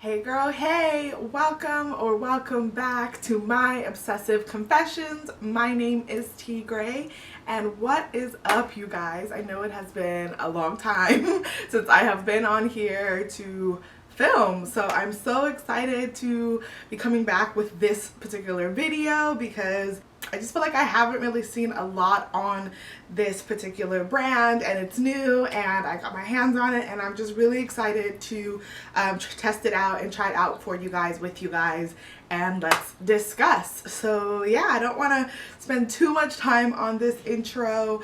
Hey girl, hey! Welcome back to My Obsessive Confessions. My name is Tigre, and what is up, you guys? I know it has been a long time since I have been on here to film, so I'm so excited to be coming back with this particular video because I just feel like I haven't really seen a lot on this particular brand, and it's new and I got my hands on it, and I'm just really excited to test it out and try it out for you guys, with you guys, and let's discuss. So yeah, I don't want to spend too much time on this intro,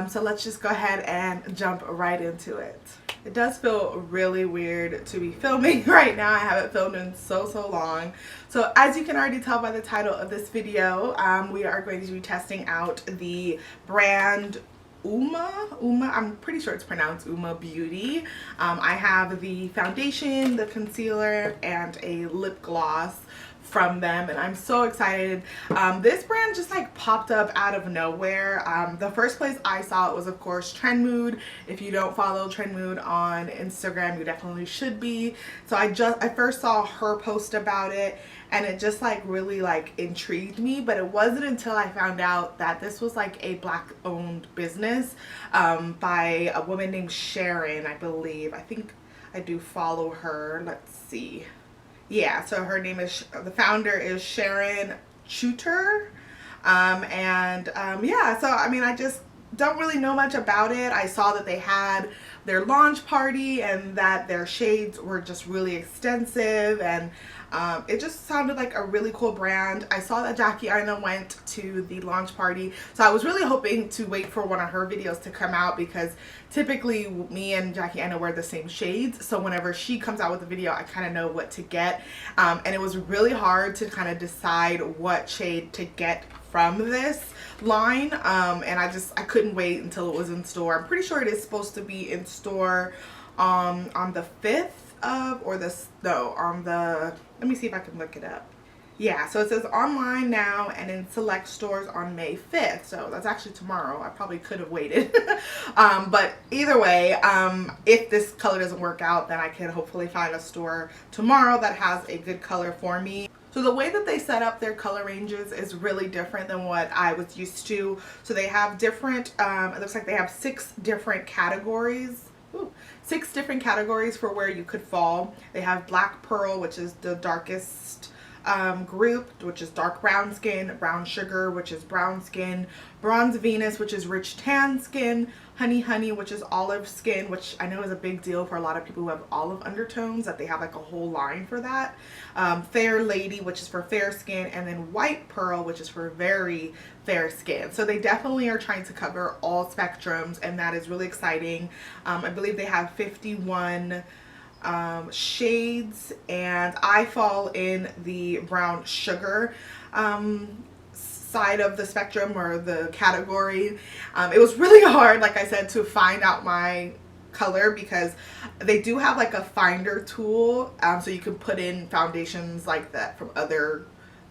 so let's just go ahead and jump right into it. It does feel really weird to be filming right now. I haven't filmed in so long. So as you can already tell by the title of this video, we are going to be testing out the brand UOMA. I'm pretty sure it's pronounced UOMA Beauty. I have the foundation, the concealer, and a lip gloss from them, and I'm so excited. This brand just like popped up out of nowhere. The first place I saw it was, of course, Trend Mood. If you don't follow Trend Mood on Instagram, you definitely should be. So I first saw her post about it, and it just like really like intrigued me, but it wasn't until I found out that this was like a black owned business by a woman named Sharon, I believe. I think I do follow her. Let's see. Yeah, so her name is, the founder is Sharon Shooter. Yeah, so I mean, I just don't really know much about it. I saw that they had their launch party and that their shades were just really extensive, and it just sounded like a really cool brand. I saw that Jackie Aina went to the launch party, so I was really hoping to wait for one of her videos to come out, because typically me and Jackie Aina wear the same shades, so whenever she comes out with a video, I kind of know what to get, and it was really hard to kind of decide what shade to get from this line, and I couldn't wait until it was in store. I'm pretty sure it is supposed to be in store on the 5th of, or this, no, on the, let me see if I can look it up. Yeah, so it says online now and in select stores on May 5th. So that's actually tomorrow. I probably could have waited. But either way, if this color doesn't work out, then I can hopefully find a store tomorrow that has a good color for me. So the way that they set up their color ranges is really different than what I was used to. So they have different, it looks like they have 6 different categories. Ooh, 6 different categories for where you could fall. They have Black Pearl, which is the darkest group, which is dark brown skin, Brown Sugar, which is brown skin, Bronze Venus, which is rich tan skin, Honey, which is olive skin, which I know is a big deal for a lot of people who have olive undertones, that they have like a whole line for that. Fair Lady, which is for fair skin, and then White Pearl, which is for very fair skin. So they definitely are trying to cover all spectrums, and that is really exciting. I believe they have 51 shades, and I fall in the Brown Sugar side of the spectrum, or the category. It was really hard, like I said, to find out my color, because they do have like a finder tool, so you can put in foundations like that from other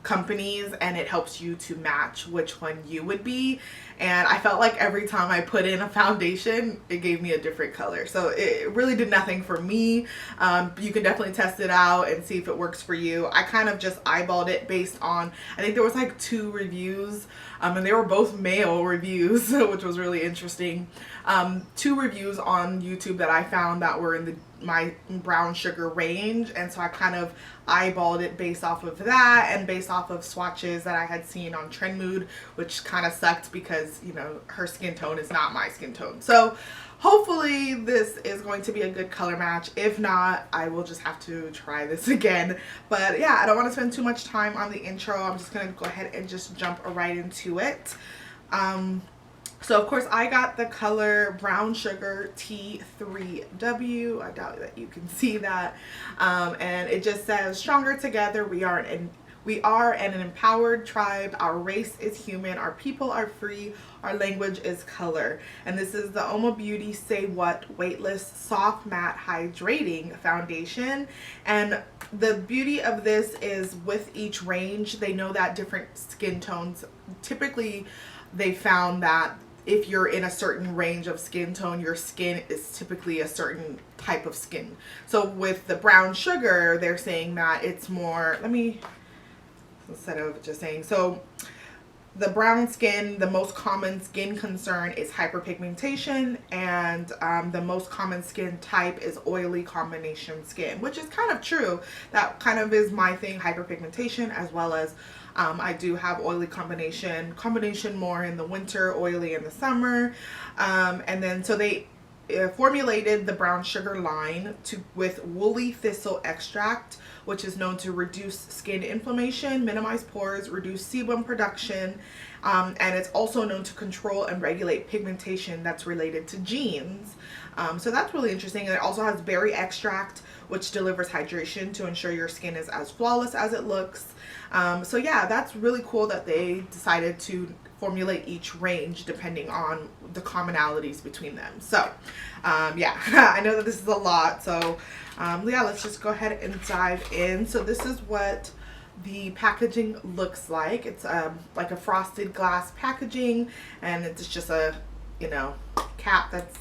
companies, and it helps you to match which one you would be. And I felt like every time I put in a foundation, it gave me a different color, so it really did nothing for me. You can definitely test it out and see if it works for you. I kind of just eyeballed it based on, I think there was like 2 reviews, and they were both male reviews, which was really interesting. 2 reviews on YouTube that I found that were in my Brown Sugar range, and so I kind of eyeballed it based off of that, and based off of swatches that I had seen on Trend Mood, which kind of sucked because, you know, her skin tone is not my skin tone. So hopefully this is going to be a good color match. If not, I will just have to try this again. But yeah, I don't want to spend too much time on the intro. I'm just going to go ahead and just jump right into it. So of course I got the color Brown Sugar T3W. I doubt that you can see that. And it just says, stronger together, we are an empowered tribe. Our race is human. Our people are free. Our language is color. And this is the UOMA Beauty Say What Weightless Soft Matte Hydrating Foundation. And the beauty of this is, with each range, they know that different skin tones, typically they found that if you're in a certain range of skin tone, your skin is typically a certain type of skin. So with the brown sugar, they're saying that it's more, instead of just saying, so the brown skin, the most common skin concern is hyperpigmentation, and the most common skin type is oily combination skin, which is kind of true. That kind of is my thing, hyperpigmentation, as well as I do have oily combination more in the winter, oily in the summer. And then so they formulated the brown sugar line with woolly thistle extract, which is known to reduce skin inflammation, minimize pores, reduce sebum production, and it's also known to control and regulate pigmentation that's related to genes. So that's really interesting. And it also has berry extract, which delivers hydration to ensure your skin is as flawless as it looks. So yeah, that's really cool that they decided to formulate each range depending on the commonalities between them. So yeah, I know that this is a lot, so yeah, let's just go ahead and dive in. So this is what the packaging looks like. It's like a frosted glass packaging, and it's just a, you know, cap that's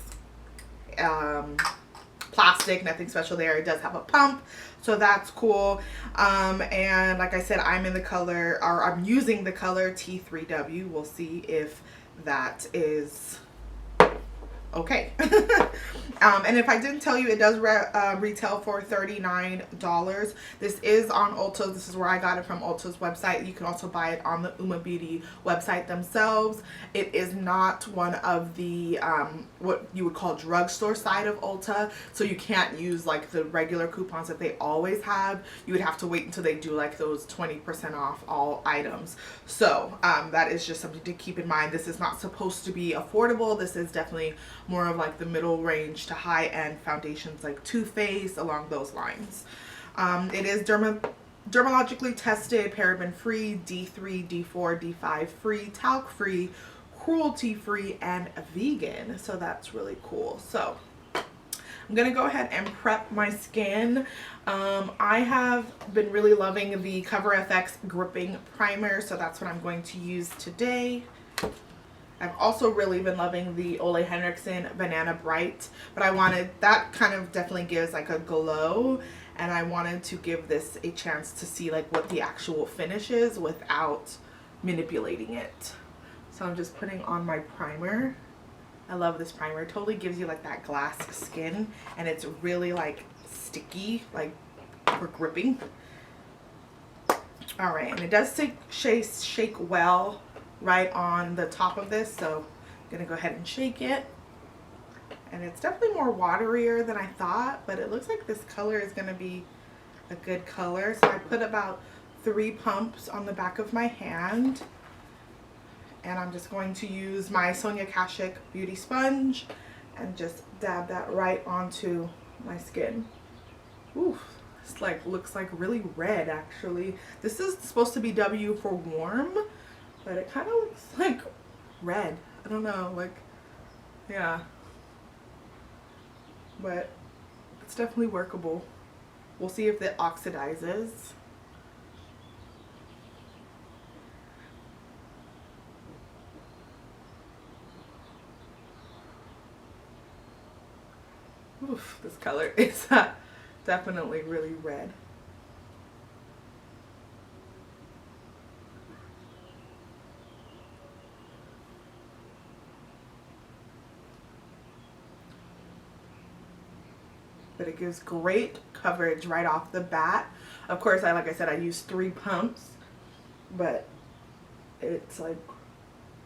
plastic, nothing special there. It does have a pump, so that's cool. And like I said, I'm in the color, or I'm using the color T3W. We'll see if that is okay. And if I didn't tell you, it does retail for $39. This is on Ulta. This is where I got it, from Ulta's website. You can also buy it on the UOMA Beauty website themselves. It is not one of the what you would call drugstore side of Ulta, so you can't use like the regular coupons that they always have. You would have to wait until they do like those 20% off all items. So that is just something to keep in mind. This is not supposed to be affordable. This is definitely more of like the middle range to high-end foundations like Too Faced, along those lines. It is dermatologically tested, paraben-free, D3, D4, D5 free, talc-free, cruelty-free, and vegan. So that's really cool. So I'm gonna go ahead and prep my skin. I have been really loving the Cover FX gripping primer, so that's what I'm going to use today. I've also really been loving the Ole Henriksen Banana Bright, but I wanted, that kind of definitely gives like a glow, and I wanted to give this a chance to see like what the actual finish is without manipulating it. So I'm just putting on my primer. I love this primer. It totally gives you like that glass skin, and it's really like sticky, like for gripping. All right, and it does shake well right on the top of this, so I'm gonna go ahead and shake it. And it's definitely more waterier than I thought, but it looks like this color is gonna be a good color. So I put about 3 pumps on the back of my hand, and I'm just going to use my Sonia Kashuk beauty sponge and just dab that right onto my skin. Ooh, this like looks like really red actually. This is supposed to be W for warm, but it kind of looks like red. I don't know, like, yeah. But it's definitely workable. We'll see if it oxidizes. Oof, this color is definitely really red. But it gives great coverage right off the bat. Of course, like I said, I used 3 pumps, but it's like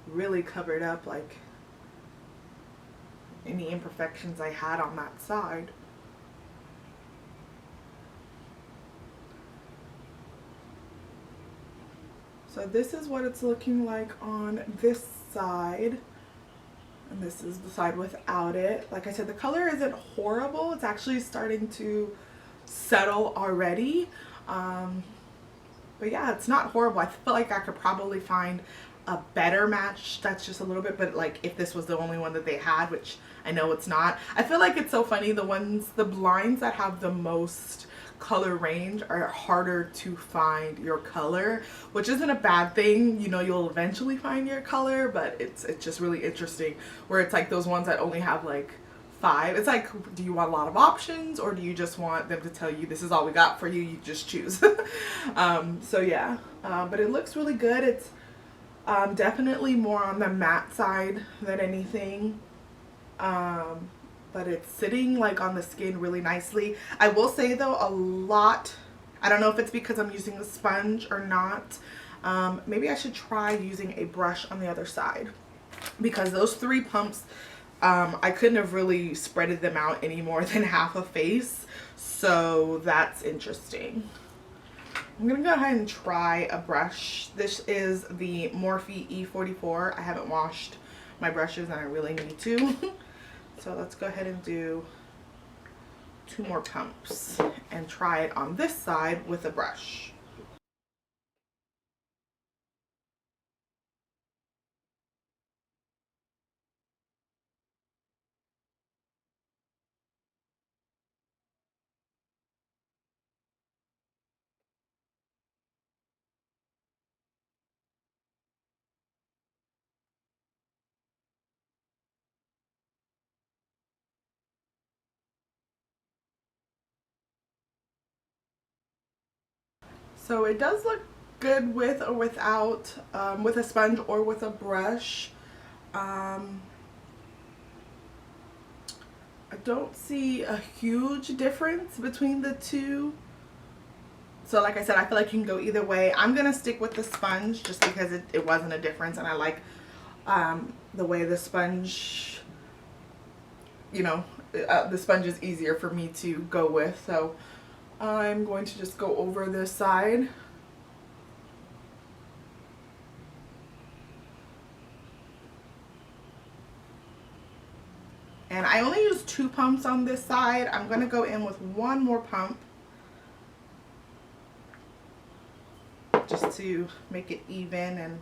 really covered up like any imperfections I had on that side. So this is what it's looking like on this side. And this is the side without it. Like I said, the color isn't horrible. It's actually starting to settle already. But yeah, it's not horrible. I feel like I could probably find a better match that's just a little bit, but like if this was the only one that they had, which I know it's not. I feel like it's so funny, the lines that have the most color range are harder to find your color, which isn't a bad thing. You know, you'll eventually find your color, but it's just really interesting where it's like those ones that only have like 5. It's like, do you want a lot of options, or do you just want them to tell you this is all we got for you, you just choose? So yeah, but it looks really good. It's definitely more on the matte side than anything. But it's sitting like on the skin really nicely. I will say though, a lot, I don't know if it's because I'm using a sponge or not. Maybe I should try using a brush on the other side, because those 3 pumps, I couldn't have really spreaded them out any more than half a face. So that's interesting. I'm gonna go ahead and try a brush. This is the Morphe E44. I haven't washed my brushes and I really need to. So let's go ahead and do 2 more pumps and try it on this side with a brush. So it does look good with or without, with a sponge or with a brush. I don't see a huge difference between the two. So like I said, I feel like you can go either way. I'm going to stick with the sponge just because it wasn't a difference, and I like the way the sponge, you know, the sponge is easier for me to go with. So I'm going to just go over this side. And I only use 2 pumps on this side. I'm going to go in with 1 more pump just to make it even and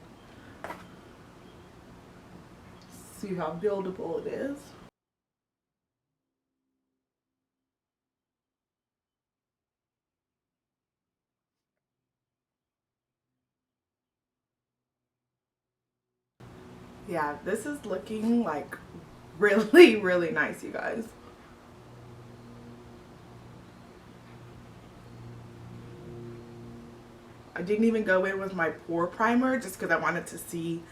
see how buildable it is. Yeah, this is looking like really, really nice, you guys. I didn't even go in with my pore primer just because I wanted to see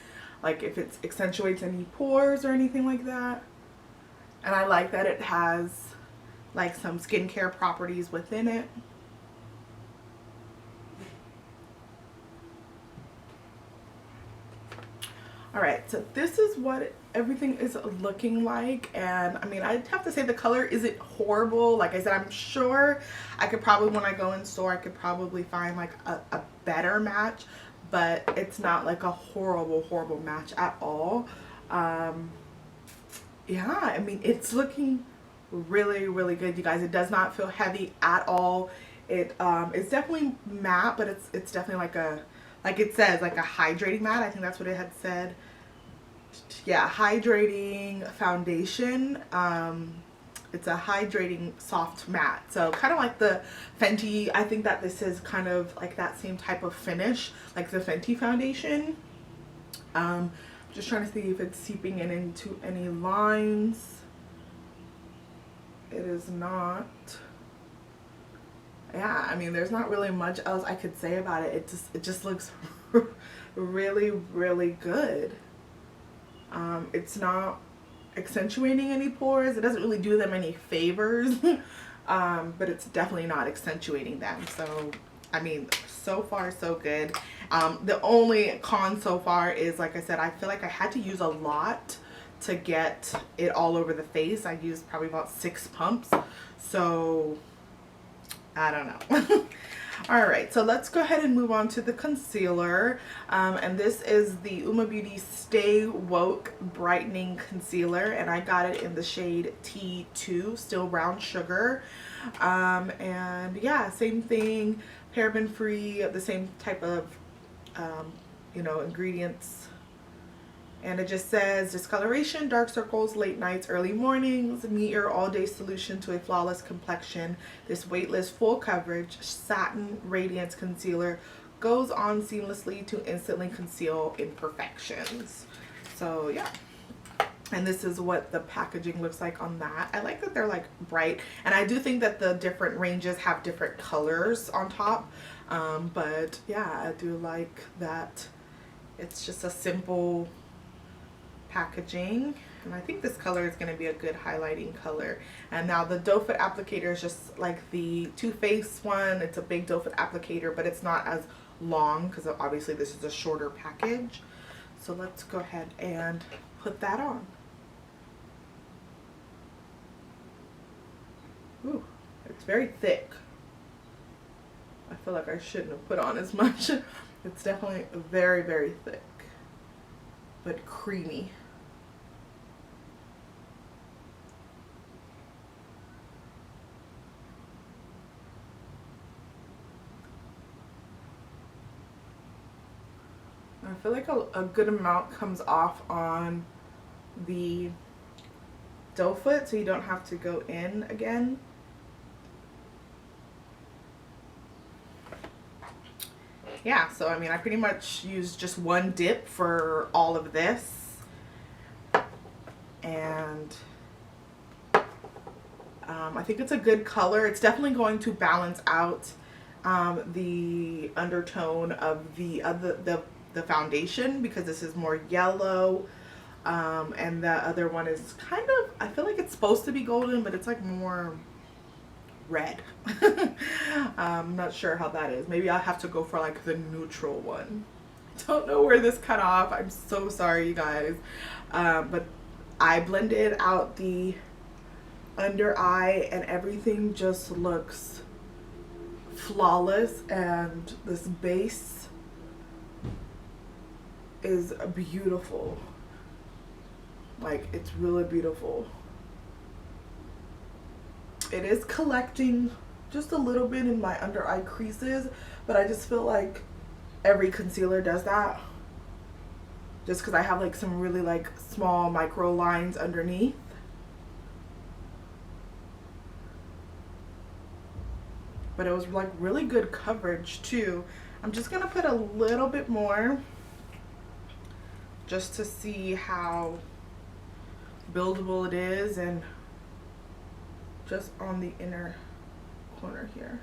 like if it accentuates any pores or anything like that. And I like that it has like some skincare properties within it. Alright, so this is what everything is looking like, and I mean, I'd have to say the color isn't horrible. Like I said, I'm sure I could probably, when I go in store, I could probably find like a better match, but it's not like a horrible match at all. Yeah, I mean, it's looking really, really good, you guys. It does not feel heavy at all. It's definitely matte, but it's definitely like a, like it says, like a hydrating matte. I think that's what it had said. Yeah, hydrating foundation. It's a hydrating soft matte. So kind of like the Fenty. I think that this is kind of like that same type of finish, like the Fenty foundation. Just trying to see if it's seeping in into any lines. It is not. Yeah, I mean, there's not really much else I could say about it. It just looks really, really good. It's not accentuating any pores. It doesn't really do them any favors, but it's definitely not accentuating them. So, I mean, so far so good. The only con so far is, like I said, I feel like I had to use a lot to get it all over the face. I used probably about 6 pumps. So, I don't know. Alright, so let's go ahead and move on to the concealer. And this is the UOMA Beauty Stay Woke Brightening Concealer. And I got it in the shade T2, Still Brown Sugar. And yeah, same thing, paraben free, the same type of, you know, ingredients And it just says discoloration, dark circles, late nights, early mornings. Meet your all-day solution to a flawless complexion. This weightless full coverage satin radiance concealer goes on seamlessly to instantly conceal imperfections. So yeah. And this is what the packaging looks like on that. I like that they're like bright. And I do think that the different ranges have different colors on top. But yeah, I do like that it's just a simple packaging, and I think this color is going to be a good highlighting color. And now the doe foot applicator is just like the Too Faced one. It's a big doe foot applicator, but it's not as long because obviously this is a shorter package. So let's go ahead and put that on. Ooh, it's very thick. I feel like I shouldn't have put on as much. It's definitely very, very thick, but creamy. I feel like a good amount comes off on the doe foot, so you don't have to go in again. Yeah, so I mean, I pretty much used just one dip for all of this. And I think it's a good color. It's definitely going to balance out the undertone of the foundation, because this is more yellow, and the other one is kind of, I feel like it's supposed to be golden, but it's like more red. I'm not sure how that is. Maybe I'll have to go for like the neutral one. Don't know where this cut off. I'm so sorry, you guys. But I blended out the under eye and everything just looks flawless, and this base is beautiful. Like, it's really beautiful. It is collecting just a little bit in my under eye creases, but I just feel like every concealer does that, just because I have like some really like small micro lines underneath. But it was like really good coverage too. I'm just gonna put a little bit more just to see how buildable it is, and just on the inner corner here.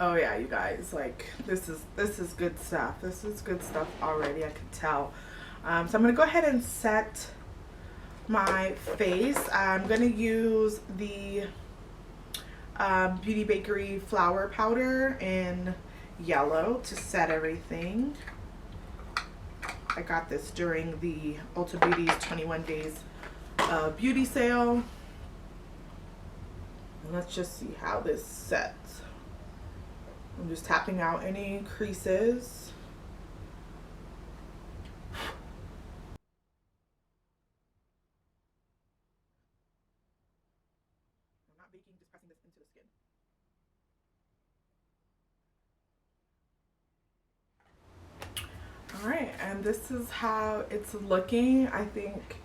Oh yeah, you guys, like this is good stuff. This is good stuff already, I could tell. So I'm gonna go ahead and set my face. I'm gonna use the Beauty Bakery flour powder in yellow to set everything. I got this during the Ulta Beauty's 21 days beauty sale. And let's just see how this sets. I'm just tapping out any creases. I'm not baking, just pressing this into the skin. Alright, and this is how it's looking. I think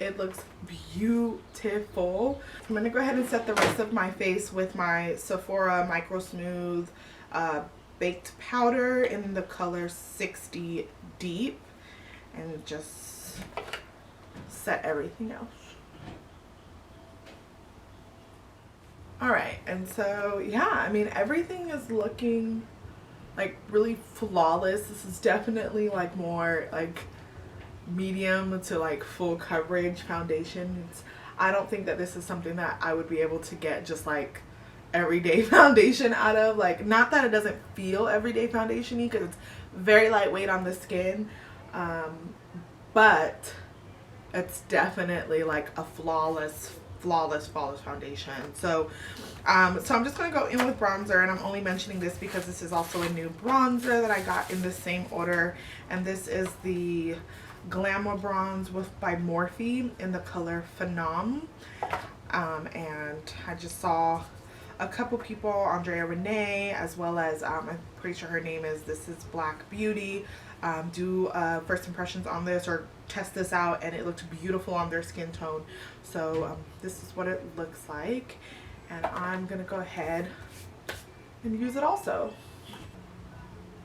it looks beautiful. I'm going to go ahead and set the rest of my face with my Sephora Micro Smooth baked powder in the color 60 Deep, and just set everything else. Alright, and so yeah, I mean, everything is looking like really flawless. This is definitely like more like medium to like full coverage foundation. I don't think that this is something that I would be able to get just like everyday foundation out of. Like, not that it doesn't feel everyday foundation-y, because it's very lightweight on the skin, but it's definitely like a flawless flawless foundation. So so I'm just gonna go in with bronzer, and I'm only mentioning this because this is also a new bronzer that I got in the same order, and this is the Glamour Bronze by Morphe in the color Phenom. And I just saw a couple people, Andrea Renee, as well as I'm pretty sure her name is This Is Black Beauty, do first impressions on this or test this out, and it looked beautiful on their skin tone. So this is what it looks like, and I'm gonna go ahead and use it also.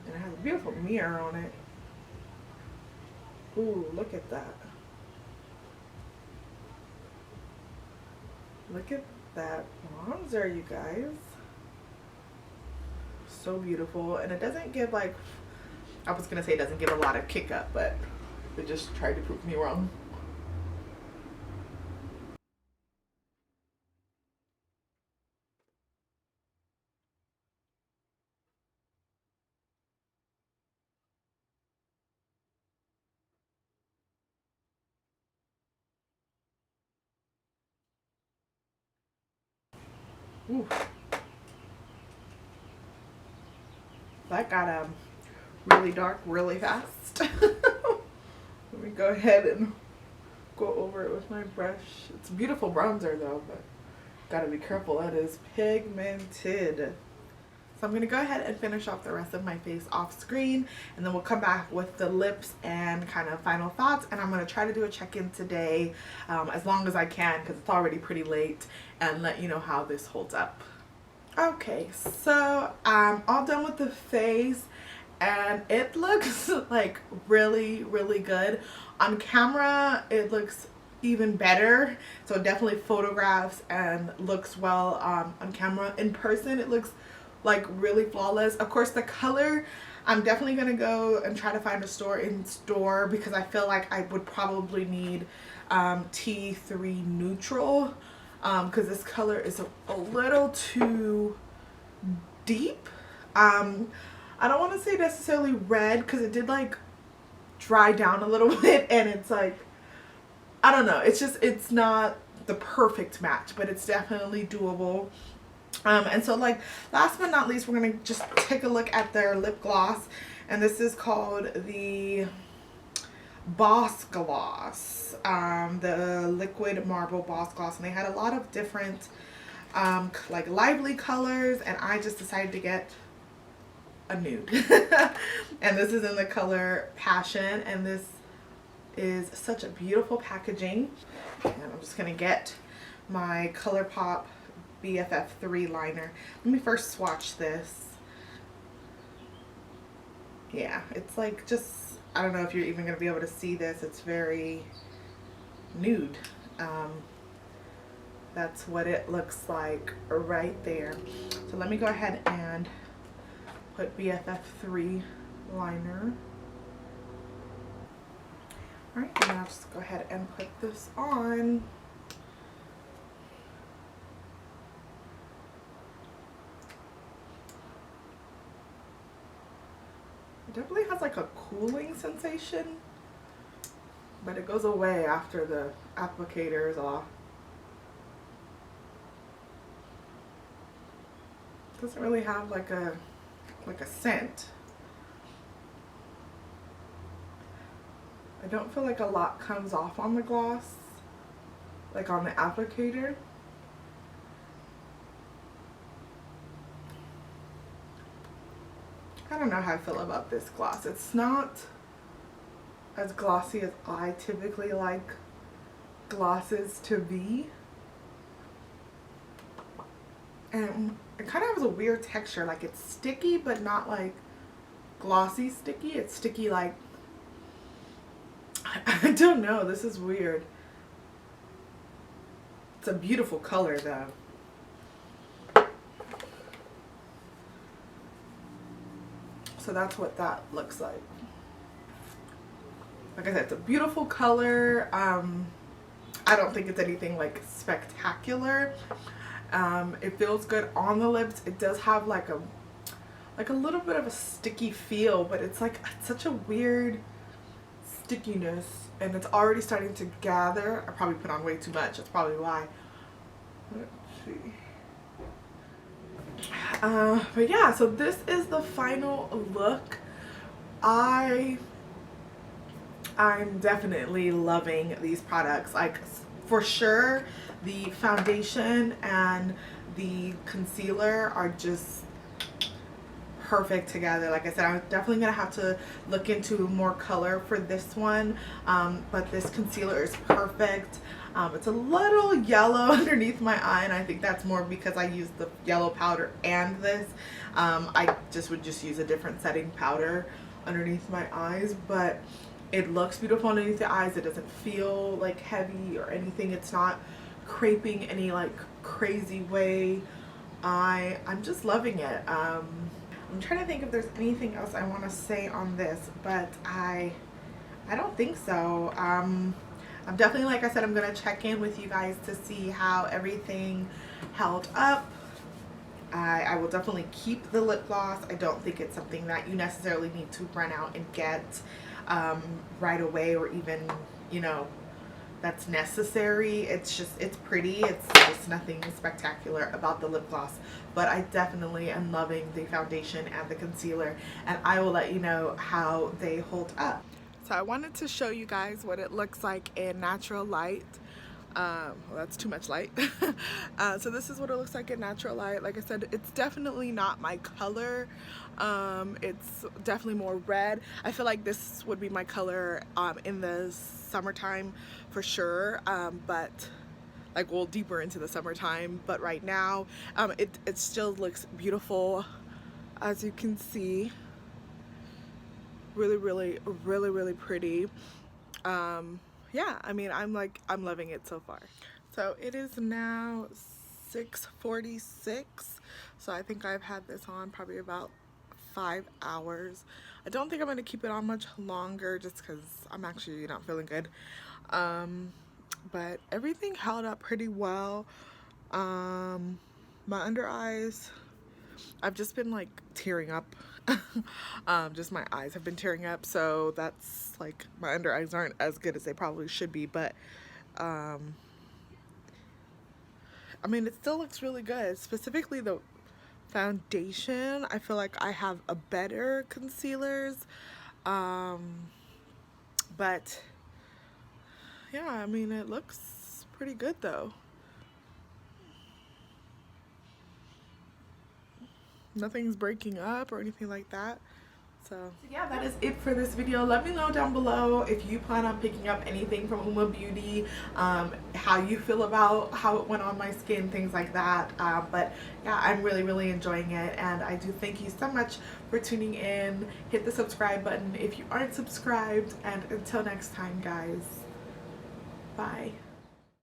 And it has a beautiful mirror on it. Ooh, look at that. Look at that bronzer, you guys. So beautiful. And it doesn't give, like, I was gonna say it doesn't give a lot of kick up, but it just tried to prove me wrong. Ooh. That got really dark really fast. Let me go ahead and go over it with my brush. It's a beautiful bronzer though, but gotta be careful. That is pigmented. So I'm going to go ahead and finish off the rest of my face off screen, and then we'll come back with the lips and kind of final thoughts. And I'm going to try to do a check-in today as long as I can, because it's already pretty late, and let you know how this holds up. Okay, so I'm all done with the face, and it looks like really, really good. On camera, it looks even better. So it definitely photographs and looks well on camera. In person, it looks like really flawless. Of course, the color, I'm definitely gonna go and try to find a store in store, because I feel like I would probably need T3 neutral, because this color is a little too deep. I don't want to say necessarily red, because it did like dry down a little bit, and it's like, I don't know, it's just, it's not the perfect match, but it's definitely doable. And so, like, last but not least, we're going to just take a look at their lip gloss. And this is called the Boss Gloss, the Liquid Marble Boss Gloss. And they had a lot of different, like, lively colors. And I just decided to get a nude. And this is in the color Passion. And this is such a beautiful packaging. And I'm just going to get my ColourPop BFF3 liner. Let me first swatch this. Yeah, it's like, just, I don't know if you're even going to be able to see this. It's very nude. That's what it looks like right there. So let me go ahead and put BFF3 liner. Alright, and I'll just go ahead and put this on. It definitely has like a cooling sensation, but it goes away after the applicator is off. It doesn't really have like a scent. I don't feel like a lot comes off on the gloss, like on the applicator. I don't know how I feel about this gloss. It's not as glossy as I typically like glosses to be. And it kind of has a weird texture. Like, it's sticky, but not like glossy sticky. It's sticky like, I don't know. This is weird. It's a beautiful color though. So that's what that looks like. Like I said, it's a beautiful color. I don't think it's anything like spectacular. It feels good on the lips. It does have like a little bit of a sticky feel, but it's like, it's such a weird stickiness, and it's already starting to gather. I probably put on way too much. That's probably why. Let's see. But yeah, so this is the final look. I'm definitely loving these products. Like, for sure, the foundation and the concealer are just perfect together. Like I said, I'm definitely gonna have to look into more color for this one, but this concealer is perfect. It's a little yellow underneath my eye, and I think that's more because I used the yellow powder and this. I would just use a different setting powder underneath my eyes, but it looks beautiful underneath the eyes. It doesn't feel like heavy or anything. It's not creping any like crazy way. I'm just loving it. I'm trying to think if there's anything else I want to say on this, but I don't think so. I'm definitely, like I said, I'm going to check in with you guys to see how everything held up. I will definitely keep the lip gloss. I don't think it's something that you necessarily need to run out and get right away, or even, you know, that's necessary. It's pretty. It's just nothing spectacular about the lip gloss, but I definitely am loving the foundation and the concealer, and I will let you know how they hold up. So I wanted to show you guys what it looks like in natural light. Well, that's too much light. So this is what it looks like in natural light. Like I said, it's definitely not my color. It's definitely more red. I feel like this would be my color in the summertime for sure, but like, well, deeper into the summertime. But right now it still looks beautiful, as you can see. Really pretty. Yeah, I mean, I'm loving it so far. So it is now 6:46, so I think I've had this on probably about 5 hours. I don't think I'm gonna keep it on much longer just because I'm actually not feeling good. But everything held up pretty well. My under eyes, I've just been like tearing up. Just my eyes have been tearing up, so that's like, my under eyes aren't as good as they probably should be, but I mean, it still looks really good. Specifically the foundation, I feel like I have a better concealers, but yeah, I mean, it looks pretty good though. Nothing's breaking up or anything like that. So yeah, that is it for this video. Let me know down below if you plan on picking up anything from UOMA Beauty, how you feel about how it went on my skin, things like that. But yeah, I'm really enjoying it, and I do thank you so much for tuning in. Hit the subscribe button if you aren't subscribed, and until next time, guys, bye.